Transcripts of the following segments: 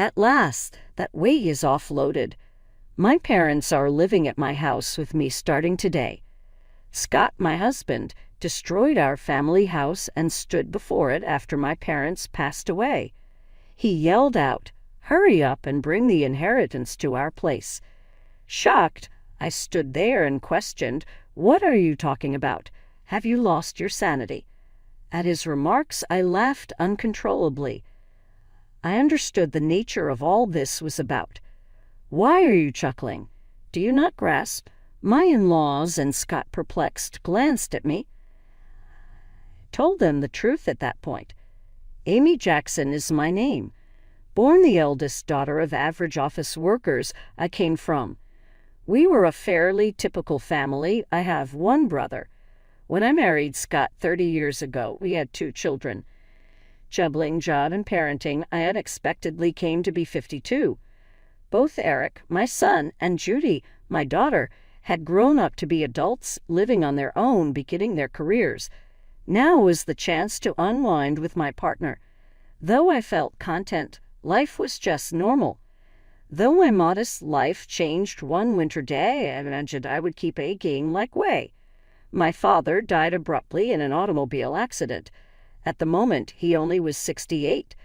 At last, that weight is offloaded. My parents are living at my house with me starting today. Scott, my husband, destroyed our family house and stood before it after my parents passed away. He yelled out, "Hurry up and bring the inheritance to our place." Shocked, I stood there and questioned, "What are you talking about? Have you lost your sanity?" At his remarks, I laughed uncontrollably. I understood the nature of all this was about. "Why are you chuckling? Do you not grasp?" My in-laws and Scott, perplexed, glanced at me. Told them the truth at that point. Amy Jackson is my name. Born the eldest daughter of average office workers, I came from. We were a fairly typical family. I have one brother. When I married Scott 30 years ago, we had 2 children. Juggling job and parenting, I unexpectedly came to be 52. Both Eric, my son, and Judy, my daughter, had grown up to be adults, living on their own, beginning their careers. Now was the chance to unwind with my partner. Though I felt content, life was just normal. Though my modest life changed one winter day, I imagined I would keep aching like way. My father died abruptly in an automobile accident. At the moment, he only was 68.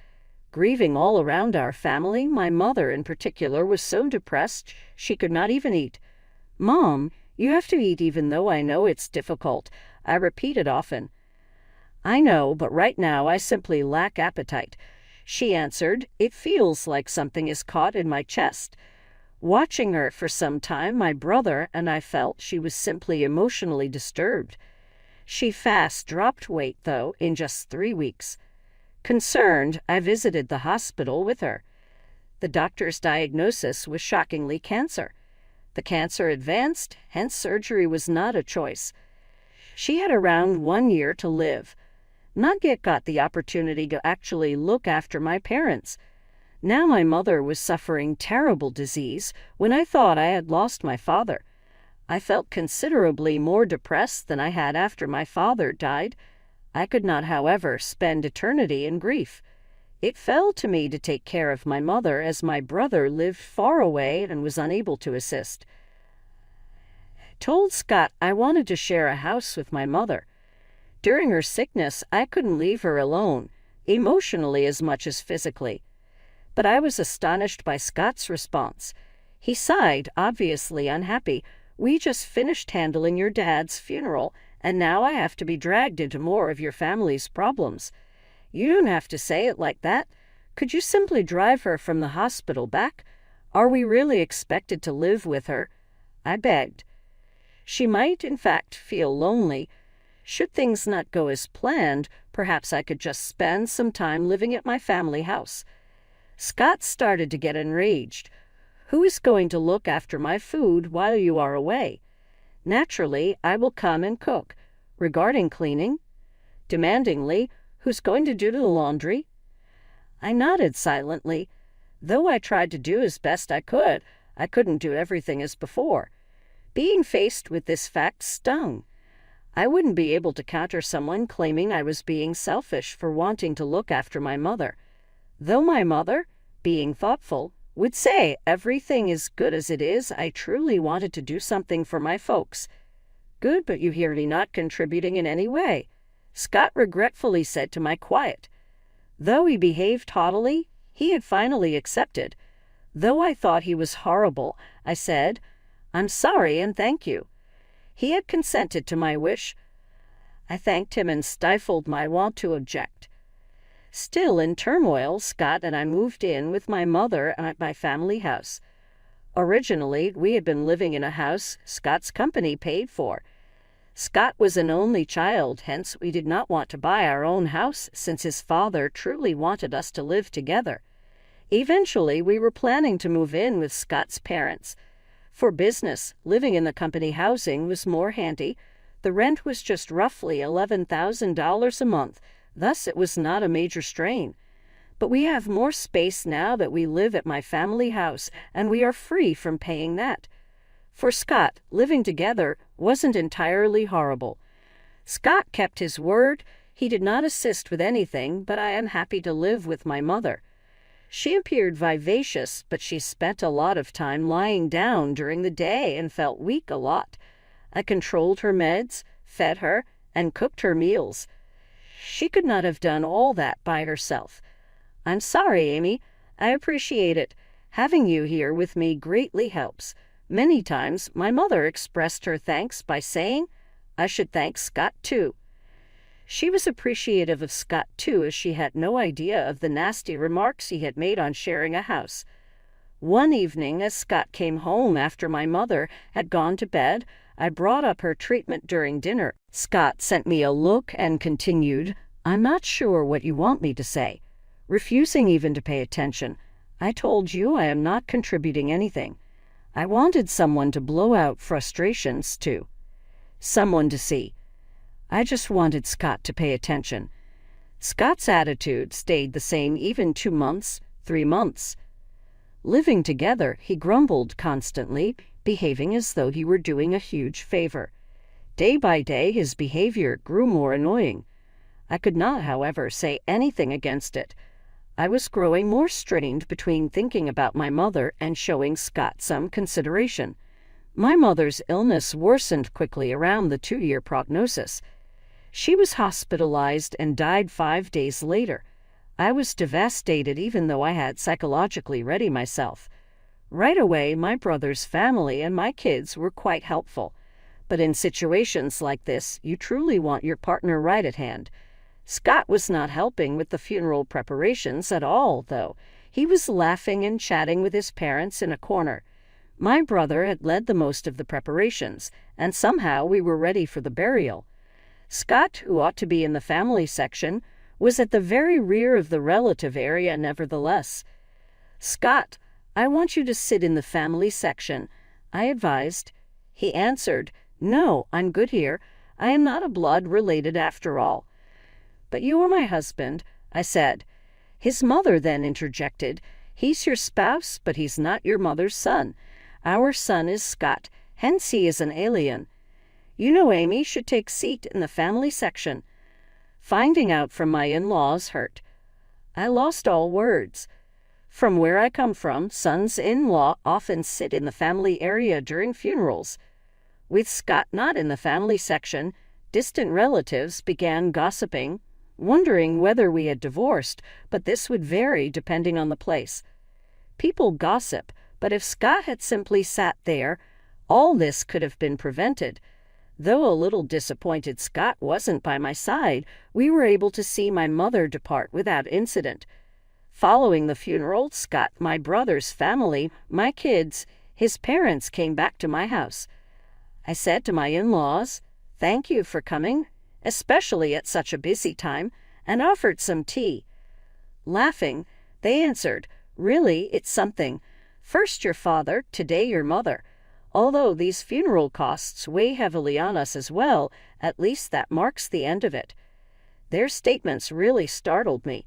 Grieving all around our family, my mother in particular was so depressed she could not even eat. "Mom, you have to eat even though I know it's difficult," I repeated often. "I know, but right now I simply lack appetite," she answered. "It feels like something is caught in my chest." Watching her for some time, my brother and I felt she was simply emotionally disturbed. She fast dropped weight, though, in just 3 weeks. Concerned, I visited the hospital with her. The doctor's diagnosis was shockingly cancer. The cancer advanced, hence surgery was not a choice. She had around 1 year to live. Not yet got the opportunity to actually look after my parents. Now my mother was suffering terrible disease when I thought I had lost my father. I felt considerably more depressed than I had after my father died. I could not, however, spend eternity in grief. It fell to me to take care of my mother as my brother lived far away and was unable to assist. Told Scott I wanted to share a house with my mother. During her sickness, I couldn't leave her alone, emotionally as much as physically. But I was astonished by Scott's response. He sighed, obviously unhappy. "We just finished handling your dad's funeral, and now I have to be dragged into more of your family's problems." "You don't have to say it like that. Could you simply drive her from the hospital back? Are we really expected to live with her?" I begged. She might, in fact, feel lonely. Should things not go as planned, perhaps I could just spend some time living at my family house. Scott started to get enraged. "Who is going to look after my food while you are away?" "Naturally, I will come and cook." "Regarding cleaning?" Demandingly, "Who's going to do the laundry?" I nodded silently. Though I tried to do as best I couldn't do everything as before. Being faced with this fact stung. I wouldn't be able to counter someone claiming I was being selfish for wanting to look after my mother. Though my mother, being thoughtful, would say everything is good as it is, I truly wanted to do something for my folks. "Good, but you hear me not contributing in any way," Scott regretfully said to my quiet. Though he behaved haughtily, he had finally accepted. Though I thought he was horrible, I said, "I'm sorry and thank you." He had consented to my wish. I thanked him and stifled my want to object. Still in turmoil, Scott and I moved in with my mother at my family house. Originally, we had been living in a house Scott's company paid for. Scott was an only child, hence we did not want to buy our own house since his father truly wanted us to live together. Eventually, we were planning to move in with Scott's parents. For business, living in the company housing was more handy. The rent was just roughly $11,000 a month, thus it was not a major strain. But we have more space now that we live at my family house, and we are free from paying that. For Scott, living together wasn't entirely horrible. Scott kept his word. He did not assist with anything, but I am happy to live with my mother. She appeared vivacious, but she spent a lot of time lying down during the day and felt weak a lot. I controlled her meds, fed her, and cooked her meals. She could not have done all that by herself. I'm sorry, Amy. I appreciate it. Having you here with me greatly helps. Many times my mother expressed her thanks by saying, I should thank Scott too. She was appreciative of Scott too, as she had no idea of the nasty remarks he had made on sharing a house. One evening, as Scott came home after my mother had gone to bed, I brought up her treatment during dinner. Scott sent me a look and continued, I'm not sure what you want me to say. Refusing even to pay attention, I told you I am not contributing anything. I wanted someone to blow out frustrations to. Someone to see. I just wanted Scott to pay attention. Scott's attitude stayed the same even 2 months, 3 months. Living together, he grumbled constantly, behaving as though he were doing a huge favor. Day by day, his behavior grew more annoying. I could not, however, say anything against it. I was growing more strained between thinking about my mother and showing Scott some consideration. My mother's illness worsened quickly around the 2-year prognosis. She was hospitalized and died 5 days later. I was devastated even though I had psychologically ready myself. Right away, my brother's family and my kids were quite helpful. But in situations like this, you truly want your partner right at hand. Scott was not helping with the funeral preparations at all, though. He was laughing and chatting with his parents in a corner. My brother had led the most of the preparations, and somehow we were ready for the burial. Scott, who ought to be in the family section, was at the very rear of the relative area nevertheless. Scott, I want you to sit in the family section, I advised. He answered, No, I'm good here. I am not a blood related after all. But you are my husband, I said. His mother then interjected, He's your spouse, but he's not your mother's son. Our son is Scott, hence he is an alien. You know Amy should take seat in the family section. Finding out from my in-laws hurt. I lost all words. From where I come from, sons-in-law often sit in the family area during funerals. With Scott not in the family section, distant relatives began gossiping, wondering whether we had divorced, but this would vary depending on the place. People gossip, but if Scott had simply sat there, all this could have been prevented. Though a little disappointed Scott wasn't by my side, we were able to see my mother depart without incident. Following the funeral, Scott, my brother's family, my kids, his parents came back to my house. I said to my in-laws, Thank you for coming, especially at such a busy time, and offered some tea. Laughing, they answered, Really, it's something. First your father, today your mother. Although these funeral costs weigh heavily on us as well, at least that marks the end of it. Their statements really startled me.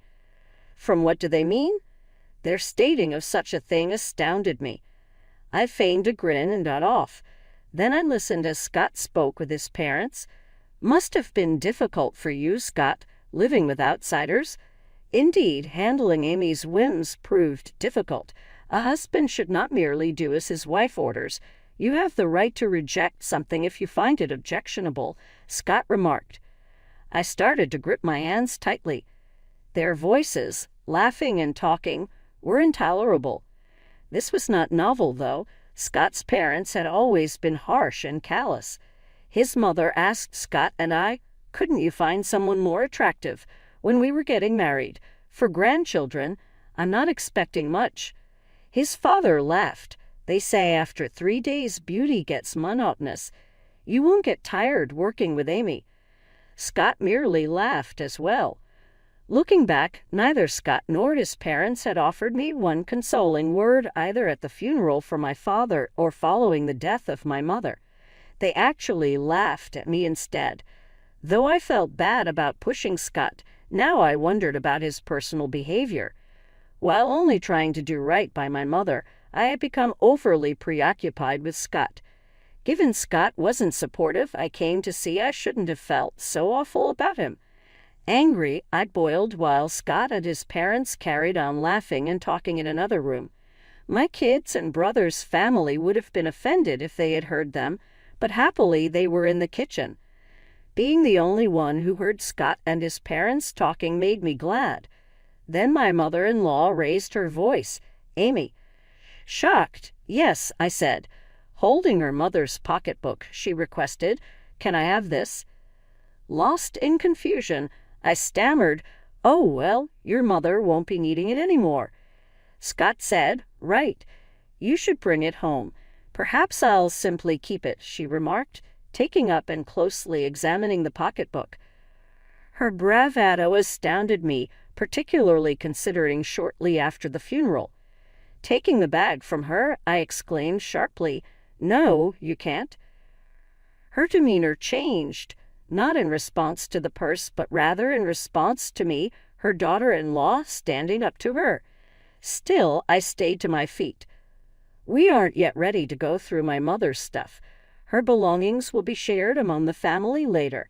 From what do they mean? Their stating of such a thing astounded me. I feigned a grin and got off. Then I listened as Scott spoke with his parents. Must have been difficult for you, Scott, living with outsiders. Indeed, handling Amy's whims proved difficult. A husband should not merely do as his wife orders. You have the right to reject something if you find it objectionable, Scott remarked. I started to grip my hands tightly. Their voices, laughing and talking, were intolerable. This was not novel, though. Scott's parents had always been harsh and callous. His mother asked Scott and I, Couldn't you find someone more attractive? When we were getting married. For grandchildren, I'm not expecting much. His father laughed. They say after 3 days beauty gets monotonous. You won't get tired working with Amy. Scott merely laughed as well. Looking back, neither Scott nor his parents had offered me one consoling word either at the funeral for my father or following the death of my mother. They actually laughed at me instead. Though I felt bad about pushing Scott, now I wondered about his personal behavior. While only trying to do right by my mother, I had become overly preoccupied with Scott. Given Scott wasn't supportive, I came to see I shouldn't have felt so awful about him. Angry, I boiled while Scott and his parents carried on laughing and talking in another room. My kids and brother's family would have been offended if they had heard them, but happily they were in the kitchen. Being the only one who heard Scott and his parents talking made me glad. Then my mother-in-law raised her voice. "Amy." Shocked, "Yes," I said. Holding her mother's pocketbook, she requested, "Can I have this?" Lost in confusion, I stammered, "Oh, well, your mother won't be needing it anymore." Scott said, "Right. You should bring it home. Perhaps I'll simply keep it," she remarked, taking up and closely examining the pocketbook. Her bravado astounded me, particularly considering shortly after the funeral. Taking the bag from her, I exclaimed sharply, "No, you can't." Her demeanor changed, not in response to the purse, but rather in response to me, her daughter-in-law, standing up to her. Still, I stayed to my feet. "We aren't yet ready to go through my mother's stuff. Her belongings will be shared among the family later."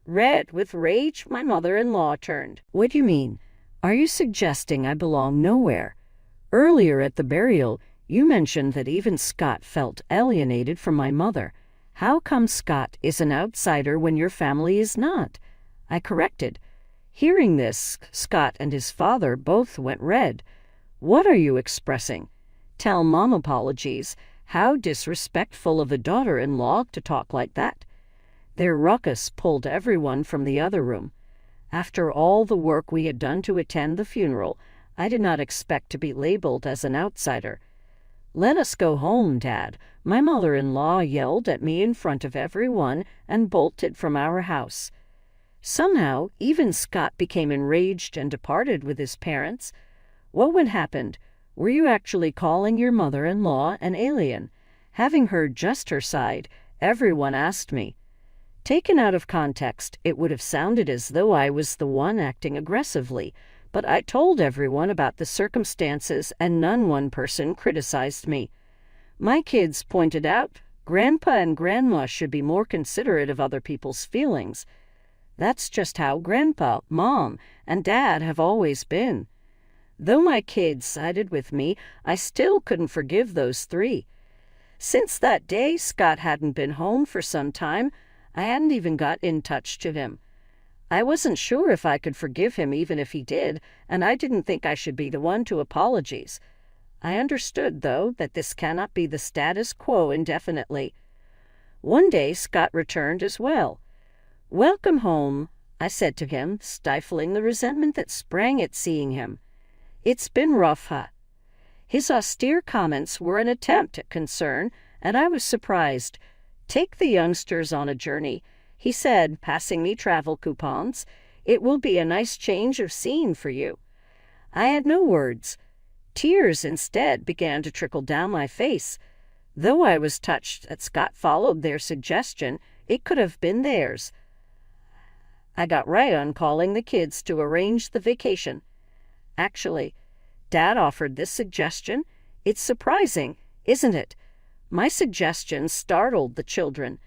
Red with rage, my mother-in-law turned. "What do you mean? Are you suggesting I belong nowhere? Earlier at the burial, you mentioned that even Scott felt alienated from my mother. How come Scott is an outsider when your family is not?" I corrected. Hearing this, Scott and his father both went red. "What are you expressing? Tell Mom apologies. How disrespectful of a daughter-in-law to talk like that." Their ruckus pulled everyone from the other room. After all the work we had done to attend the funeral, I did not expect to be labeled as an outsider. "Let us go home, Dad," my mother-in-law yelled at me in front of everyone and bolted from our house. Somehow, even Scott became enraged and departed with his parents. "What happened? Were you actually calling your mother-in-law an alien?" Having heard just her side, everyone asked me. Taken out of context, it would have sounded as though I was the one acting aggressively, but I told everyone about the circumstances and none one person criticized me. My kids pointed out, "Grandpa and Grandma should be more considerate of other people's feelings." That's just how Grandpa, Mom, and Dad have always been. Though my kids sided with me, I still couldn't forgive those three. Since that day, Scott hadn't been home for some time. I hadn't even got in touch to him. I wasn't sure if I could forgive him even if he did, and I didn't think I should be the one to apologize. I understood, though, that this cannot be the status quo indefinitely. One day Scott returned as well. "Welcome home," I said to him, stifling the resentment that sprang at seeing him. "It's been rough, huh?" His austere comments were an attempt at concern, and I was surprised. "Take the youngsters on a journey," he said, passing me travel coupons. "It will be a nice change of scene for you." I had no words. Tears instead began to trickle down my face. Though I was touched that Scott followed their suggestion, it could have been theirs. I got right on calling the kids to arrange the vacation. Actually, Dad offered this suggestion. It's surprising, isn't it? My suggestion startled the children.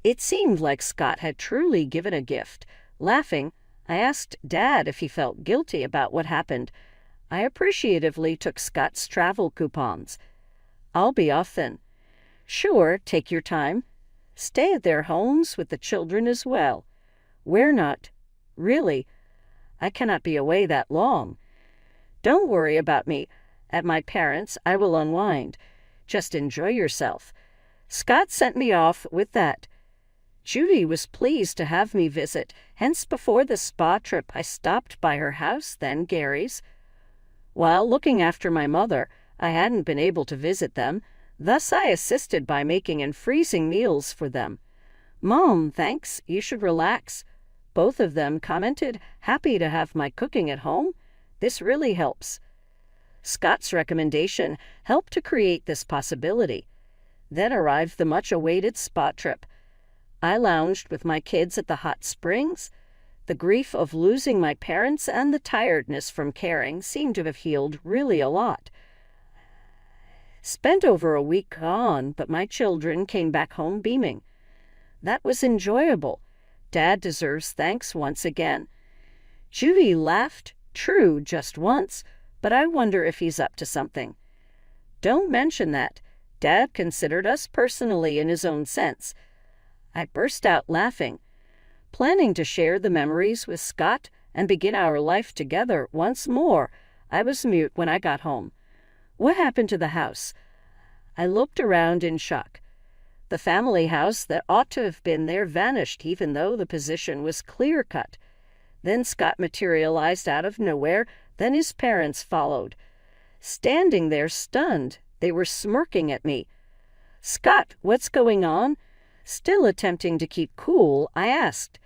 It seemed like Scott had truly given a gift. Laughing, I asked Dad if he felt guilty about what happened. I appreciatively took Scott's travel coupons. "I'll be off then." "Sure, take your time. Stay at their homes with the children as well." "We're not." "Really? I cannot be away that long." "Don't worry about me. At my parents' I will unwind. Just enjoy yourself." Scott sent me off with that. Judy was pleased to have me visit, hence before the spa trip I stopped by her house, then Gary's. While looking after my mother, I hadn't been able to visit them, thus I assisted by making and freezing meals for them. "Mom, thanks, you should relax." Both of them commented, happy to have my cooking at home. This really helps. Scott's recommendation helped to create this possibility. Then arrived the much-awaited spa trip. I lounged with my kids at the hot springs. The grief of losing my parents and the tiredness from caring seemed to have healed really a lot. Spent over a week gone, but my children came back home beaming. That was enjoyable. Dad deserves thanks once again. Judy laughed. True, just once, but I wonder if he's up to something. Don't mention that. Dad considered us personally in his own sense. I burst out laughing, planning to share the memories with Scott and begin our life together once more. I was mute when I got home. What happened to the house? I looked around in shock. The family house that ought to have been there vanished, even though the position was clear-cut. Then Scott materialized out of nowhere. Then his parents followed. Standing there stunned, they were smirking at me. "Scott, what's going on?" Still attempting to keep cool, I asked.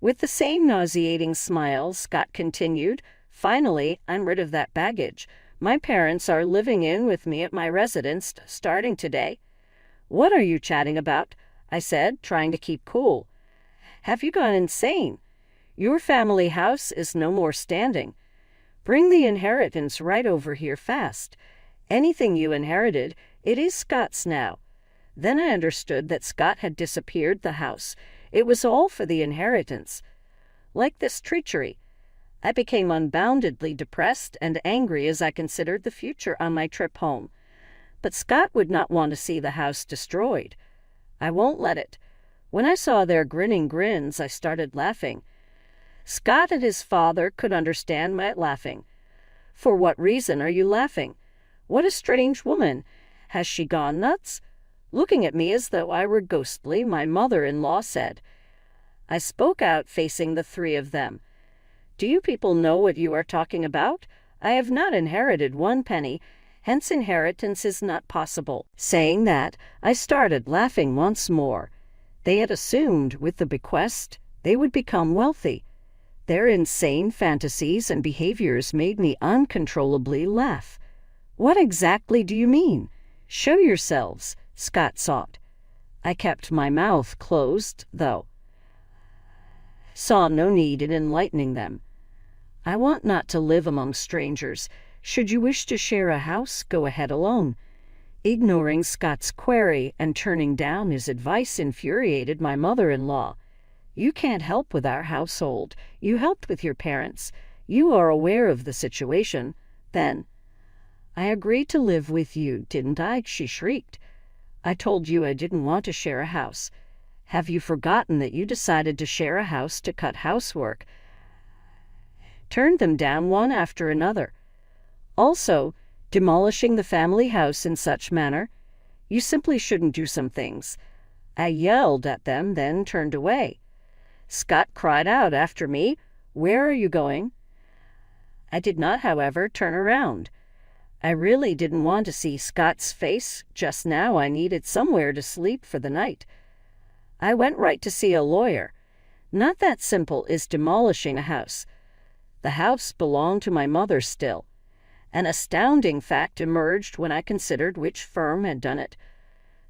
With the same nauseating smile, Scott continued, "Finally, I'm rid of that baggage. My parents are living in with me at my residence starting today." "What are you chatting about?" I said, trying to keep cool. "Have you gone insane? Your family house is no more standing. Bring the inheritance right over here fast. Anything you inherited, it is Scott's now." Then I understood that Scott had disappeared the house. It was all for the inheritance. Like this treachery, I became unboundedly depressed and angry as I considered the future on my trip home. But Scott would not want to see the house destroyed. I won't let it. When I saw their grinning grins, I started laughing. Scott and his father could understand my laughing. "For what reason are you laughing? What a strange woman. Has she gone nuts?" Looking at me as though I were ghostly, my mother-in-law said. I spoke out, facing the three of them. "Do you people know what you are talking about? I have not inherited one penny, hence inheritance is not possible." Saying that, I started laughing once more. They had assumed, with the bequest, they would become wealthy. Their insane fantasies and behaviors made me uncontrollably laugh. "What exactly do you mean? Show yourselves," Scott sought. I kept my mouth closed, though. Saw no need in enlightening them. "I want not to live among strangers. Should you wish to share a house, go ahead alone." Ignoring Scott's query and turning down his advice infuriated my mother-in-law. "You can't help with our household. You helped with your parents. You are aware of the situation. Then—" "I agreed to live with you, didn't I?" she shrieked. "I told you I didn't want to share a house. Have you forgotten that you decided to share a house to cut housework? Turned them down one after another. Also, demolishing the family house in such manner. You simply shouldn't do some things." I yelled at them, then turned away. Scott cried out after me, "Where are you going?" I did not, however, turn around. I really didn't want to see Scott's face. Just now I needed somewhere to sleep for the night. I went right to see a lawyer. Not that simple is demolishing a house. The house belonged to my mother still. An astounding fact emerged when I considered which firm had done it.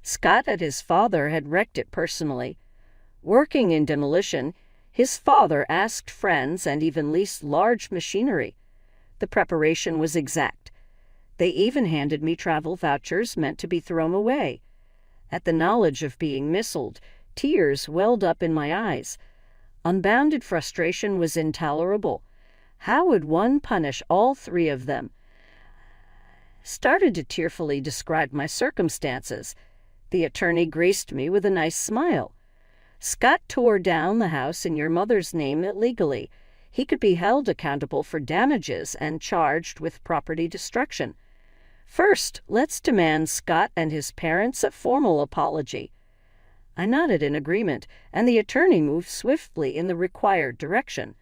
Scott and his father had wrecked it personally. Working in demolition, his father asked friends and even leased large machinery. The preparation was exact. They even handed me travel vouchers meant to be thrown away. At the knowledge of being missiled, tears welled up in my eyes. Unbounded frustration was intolerable. How would one punish all three of them? Started to tearfully describe my circumstances. The attorney graced me with a nice smile. "Scott tore down the house in your mother's name illegally. He could be held accountable for damages and charged with property destruction. First, let's demand Scott and his parents a formal apology." I nodded in agreement, and the attorney moved swiftly in the required direction.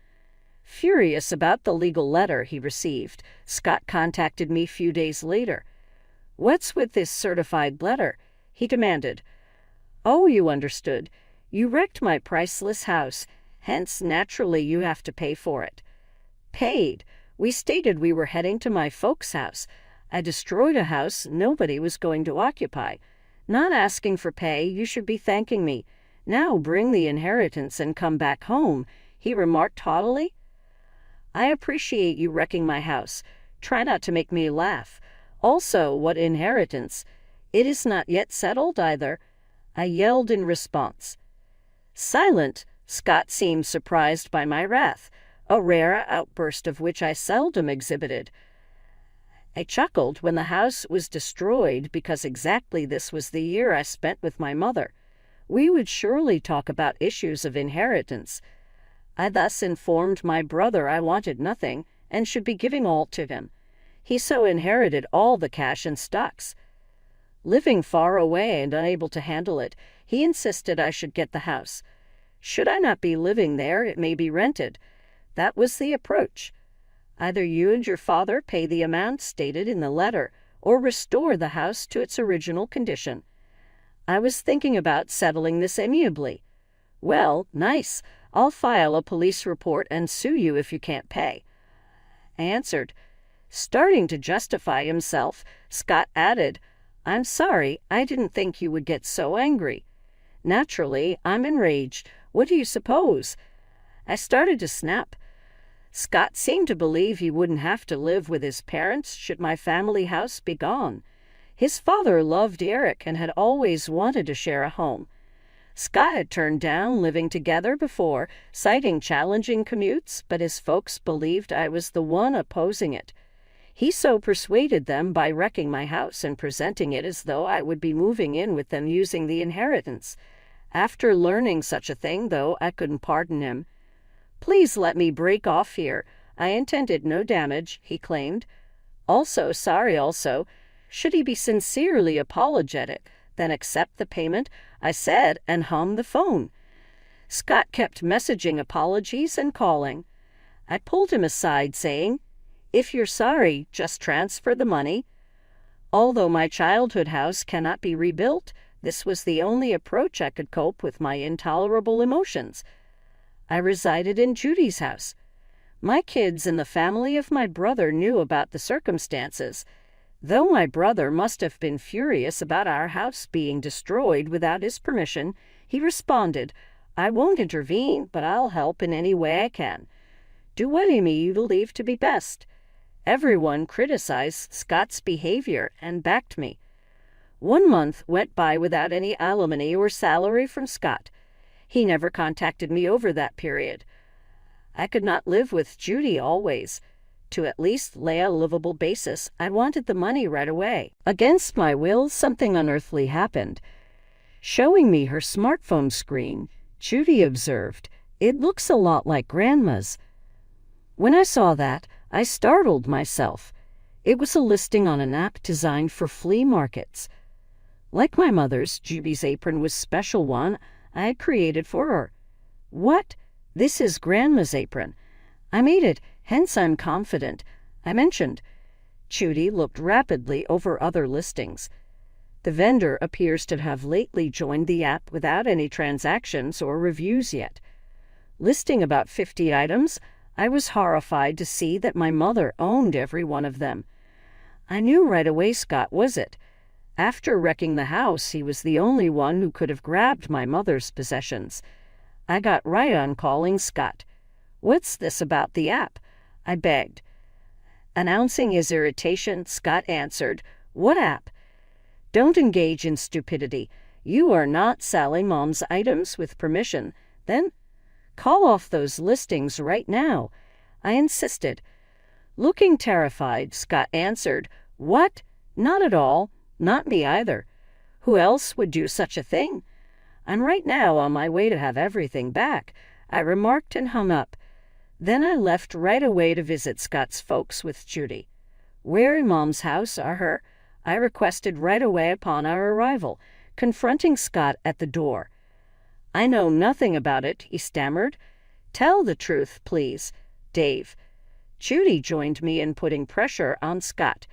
Furious about the legal letter he received, Scott contacted me a few days later. "What's with this certified letter?" he demanded. "Oh, you understood. You wrecked my priceless house, hence naturally you have to pay for it." "Paid? We stated we were heading to my folks' house. I destroyed a house nobody was going to occupy. Not asking for pay, you should be thanking me. Now bring the inheritance and come back home," he remarked haughtily. "I appreciate you wrecking my house. Try not to make me laugh. Also, what inheritance? It is not yet settled either," I yelled in response. Silent, Scott seemed surprised by my wrath. a rare outburst of which I seldom exhibited. I chuckled when the house was destroyed because exactly this was the year I spent with my mother. We would surely talk about issues of inheritance. I thus informed my brother I wanted nothing and should be giving all to him. He so inherited all the cash and stocks. Living far away and unable to handle it, he insisted I should get the house. Should I not be living there, it may be rented. That was the approach. Either you and your father pay the amount stated in the letter, or restore the house to its original condition. I was thinking about settling this amiably. Well, nice. I'll file a police report and sue you if you can't pay, I answered. Starting to justify himself, Scott added, I'm sorry, I didn't think you would get so angry. Naturally, I'm enraged. What do you suppose? I started to snap. Scott seemed to believe he wouldn't have to live with his parents should my family house be gone. His father loved Eric and had always wanted to share a home. Scott had turned down living together before, citing challenging commutes, but his folks believed I was the one opposing it. He so persuaded them by wrecking my house and presenting it as though I would be moving in with them using the inheritance. After learning such a thing, though, I couldn't pardon him. Please let me break off here. I intended no damage, he claimed. Sorry. Should he be sincerely apologetic, then accept the payment, I said, and hummed the phone. Scott kept messaging apologies and calling. I pulled him aside, saying, If you're sorry, just transfer the money. Although my childhood house cannot be rebuilt, this was the only approach I could cope with my intolerable emotions. I resided in Judy's house. My kids and the family of my brother knew about the circumstances. Though my brother must have been furious about our house being destroyed without his permission, he responded, I won't intervene, but I'll help in any way I can. Do what you believe to be best. Everyone criticized Scott's behavior and backed me. 1 month went by without any alimony or salary from Scott. He never contacted me over that period. I could not live with Judy always. To at least lay a livable basis, I wanted the money right away. Against my will, something unearthly happened. Showing me her smartphone screen, Judy observed, It looks a lot like Grandma's. When I saw that, I startled myself. It was a listing on an app designed for flea markets. Like my mother's, Judy's apron was a special one I had created for her. What? This is Grandma's apron. I made it, hence I'm confident, I mentioned. Judy looked rapidly over other listings. The vendor appears to have lately joined the app without any transactions or reviews yet. Listing about 50 items, I was horrified to see that my mother owned every one of them. I knew right away Scott was it. After wrecking the house, he was the only one who could have grabbed my mother's possessions. I got right on calling Scott. What's this about the app? I begged. Announcing his irritation, Scott answered, What app? Don't engage in stupidity. You are not selling Mom's items with permission. Then call off those listings right now, I insisted. Looking terrified, Scott answered, What? Not at all. Not me either. Who else would do such a thing? I'm right now on my way to have everything back, I remarked and hung up. Then I left right away to visit Scott's folks with Judy. Where in Mom's house are her? I requested right away upon our arrival, confronting Scott at the door. I know nothing about it, he stammered. Tell the truth, please, Dave. Judy joined me in putting pressure on Scott.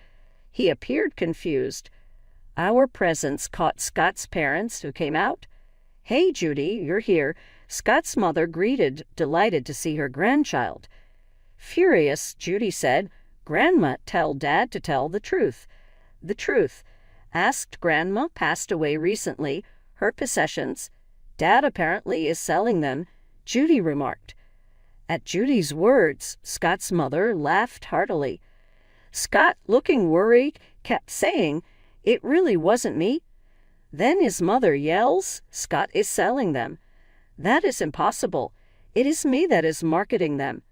He appeared confused. Our presence caught Scott's parents, who came out. Hey, Judy, you're here. Scott's mother greeted, delighted to see her grandchild. Furious, Judy said, Grandma, tell Dad to tell the truth. The truth. Asked Grandma passed away recently. Her possessions. Dad apparently is selling them, Judy remarked. At Judy's words, Scott's mother laughed heartily. Scott, looking worried, kept saying, It really wasn't me. Then his mother yells, Scott is selling them. That is impossible. It is me that is marketing them.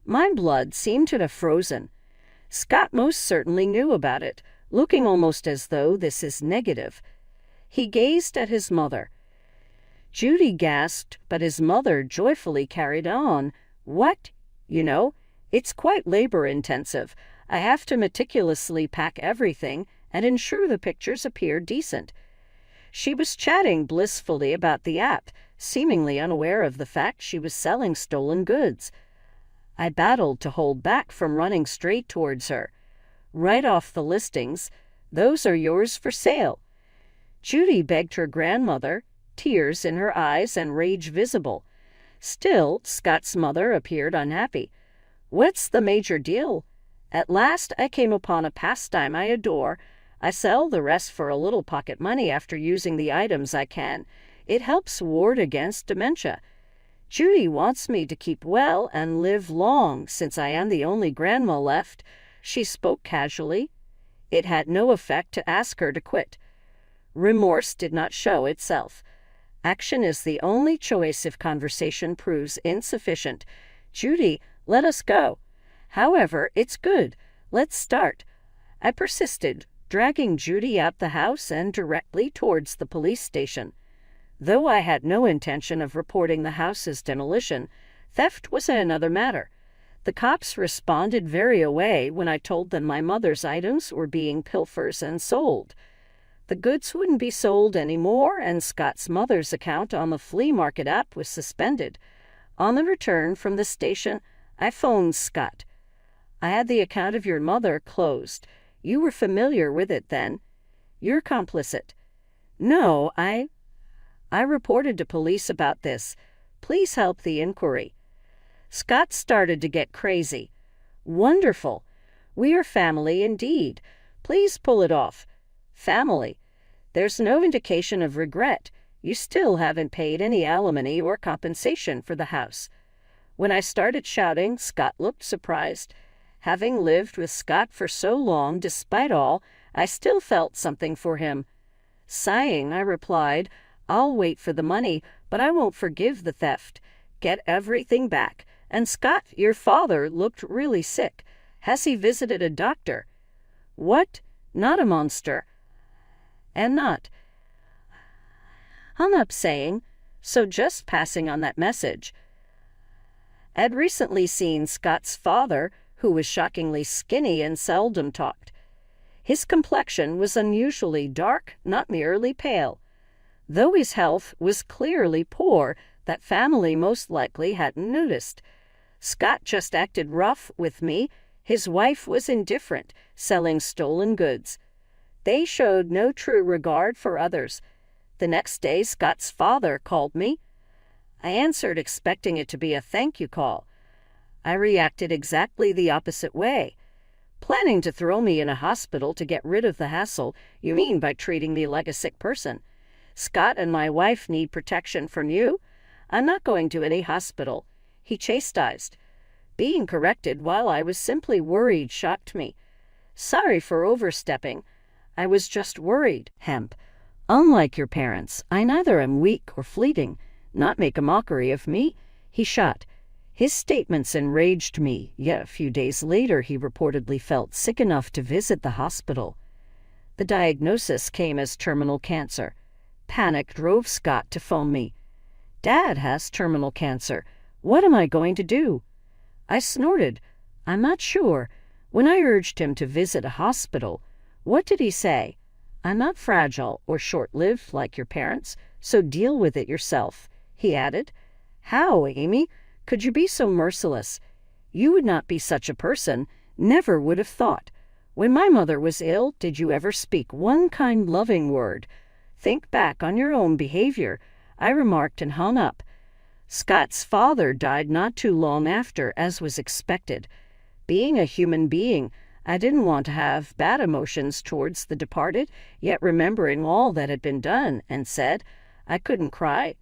My blood seemed to have frozen. Scott most certainly knew about it, looking almost as though this is negative. He gazed at his mother. Judy gasped, but his mother joyfully carried on. What? You know, it's quite labor-intensive. I have to meticulously pack everything and ensure the pictures appear decent. She was chatting blissfully about the app, seemingly unaware of the fact she was selling stolen goods. I battled to hold back from running straight towards her. Right off the listings, "Those are yours for sale." Judy begged her grandmother, tears in her eyes and rage visible. Still, Scott's mother appeared unhappy. "What's the major deal? At last I came upon a pastime I adore. I sell the rest for a little pocket money after using the items I can. It helps ward against dementia. Judy wants me to keep well and live long, since I am the only grandma left." She spoke casually. It had no effect to ask her to quit. Remorse did not show itself. Action is the only choice if conversation proves insufficient. "Judy, let us go." "However, it's good. Let's start." I persisted, dragging Judy out the house and directly towards the police station. Though I had no intention of reporting the house's demolition, theft was another matter. The cops responded very away when I told them my mother's items were being pilfered and sold. The goods wouldn't be sold anymore, and Scott's mother's account on the flea market app was suspended. On the return from the station, I phoned Scott. "I had the account of your mother closed. You were familiar with it then. You're complicit." "No, I reported to police about this. Please help the inquiry." Scott started to get crazy. "Wonderful. We are family indeed. Please pull it off." "Family? There's no indication of regret. You still haven't paid any alimony or compensation for the house." When I started shouting, Scott looked surprised. Having lived with Scott for so long, despite all, I still felt something for him. Sighing, I replied, "I'll wait for the money, but I won't forgive the theft. Get everything back. And Scott, your father looked really sick. Has he visited a doctor?" "What? Not a monster." And not. Hung up saying, "So just passing on that message." I'd recently seen Scott's father, who was shockingly skinny and seldom talked. His complexion was unusually dark, not merely pale. Though his health was clearly poor, that family most likely hadn't noticed. Scott just acted rough with me. His wife was indifferent, selling stolen goods. They showed no true regard for others. The next day, Scott's father called me. I answered, expecting it to be a thank you call. I reacted exactly the opposite way. "Planning to throw me in a hospital to get rid of the hassle? You mean by treating me like a sick person? Scott and my wife need protection from you. I'm not going to any hospital," he chastised. Being corrected while I was simply worried shocked me. "Sorry for overstepping. I was just worried." Hemp. "Unlike your parents, I neither am weak or fleeting. Not make a mockery of me," he shot. His statements enraged me, yet a few days later he reportedly felt sick enough to visit the hospital. The diagnosis came as terminal cancer. Panic drove Scott to phone me. "Dad has terminal cancer. What am I going to do?" I snorted. "I'm not sure." When I urged him to visit a hospital, what did he say? "I'm not fragile or short-lived like your parents, so deal with it yourself," he added. "How, Amy? Could you be so merciless? You would not be such a person. Never would have thought. When my mother was ill, did you ever speak one kind, loving word? Think back on your own behavior," I remarked and hung up. Scott's father died not too long after, as was expected. Being a human being, I didn't want to have bad emotions towards the departed, yet remembering all that had been done and said, I couldn't cry.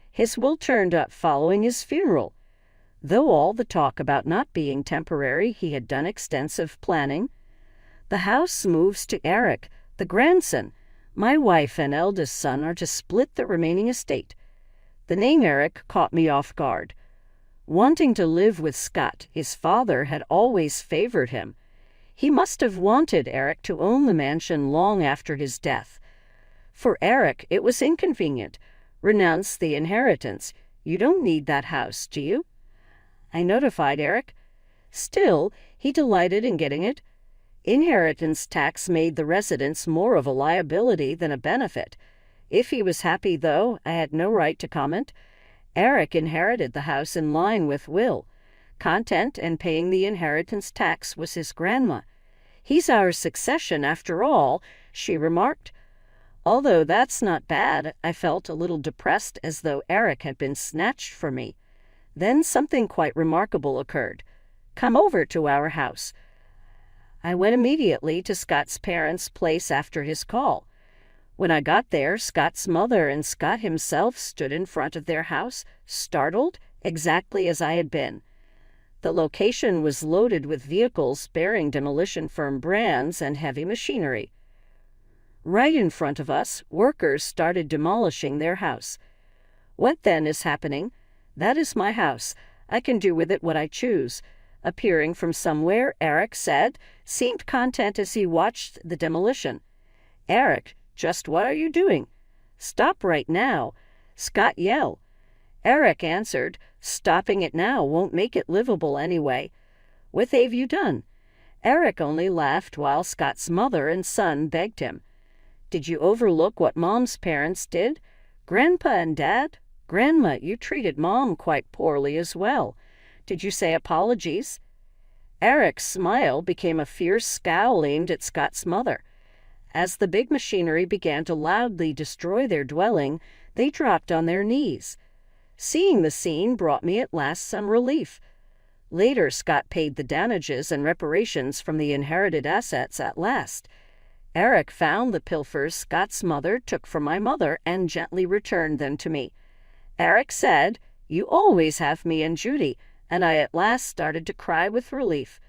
His will turned up following his funeral. Though all the talk about not being temporary, he had done extensive planning. The house moves to Eric, the grandson. My wife and eldest son are to split the remaining estate. The name Eric caught me off guard. Wanting to live with Scott, his father had always favored him. He must have wanted Eric to own the mansion long after his death. For Eric, it was inconvenient. Renounce the inheritance. You don't need that house, do you? I notified Eric. Still, he delighted in getting it. Inheritance tax made the residence more of a liability than a benefit. If he was happy, though, I had no right to comment. Eric inherited the house in line with will. Content and paying the inheritance tax was his grandma. He's our succession, after all, she remarked. Although that's not bad, I felt a little depressed, as though Eric had been snatched from me. Then something quite remarkable occurred. Come over to our house. I went immediately to Scott's parents' place after his call. When I got there, Scott's mother and Scott himself stood in front of their house, startled, exactly as I had been. The location was loaded with vehicles bearing demolition firm brands and heavy machinery. Right in front of us, workers started demolishing their house. What then is happening? That is my house. I can do with it what I choose. Appearing from somewhere, Eric said, seemed content as he watched the demolition. Eric, just what are you doing? Stop right now. Scott yelled. Eric answered, stopping it now won't make it livable anyway. What have you done? Eric only laughed while Scott's mother and son begged him. Did you overlook what Mom's parents did? Grandpa and Dad? Grandma, you treated Mom quite poorly as well. Did you say apologies? Eric's smile became a fierce scowl aimed at Scott's mother. As the big machinery began to loudly destroy their dwelling, they dropped on their knees. Seeing the scene brought me at last some relief. Later, Scott paid the damages and reparations from the inherited assets at last. Eric found the pilfers Scott's mother took from my mother and gently returned them to me. Eric said, "You always have me and Judy," and I at last started to cry with relief.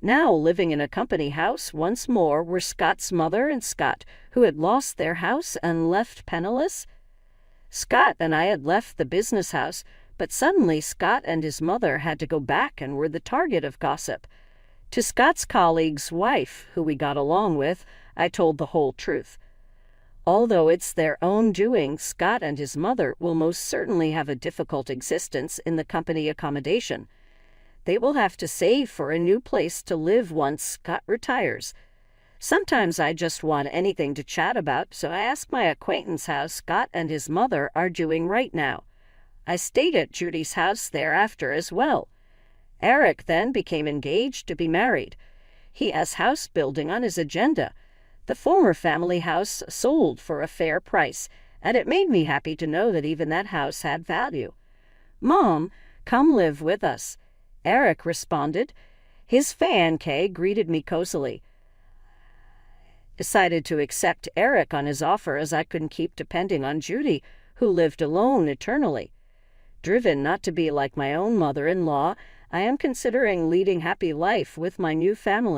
Now living in a company house once more were Scott's mother and Scott, who had lost their house and left penniless. Scott and I had left the business house, but suddenly Scott and his mother had to go back and were the target of gossip. To Scott's colleague's wife, who we got along with, I told the whole truth. Although it's their own doing, Scott and his mother will most certainly have a difficult existence in the company accommodation. They will have to save for a new place to live once Scott retires. Sometimes I just want anything to chat about, so I ask my acquaintance how Scott and his mother are doing right now. I stayed at Judy's house thereafter as well. Eric then became engaged to be married. He has house building on his agenda. The former family house sold for a fair price, and it made me happy to know that even that house had value. Mom, come live with us. Eric responded. His fiancée greeted me cozily. Decided to accept Eric on his offer, as I couldn't keep depending on Judy, who lived alone eternally. Driven not to be like my own mother-in-law, I am considering leading happy life with my new family.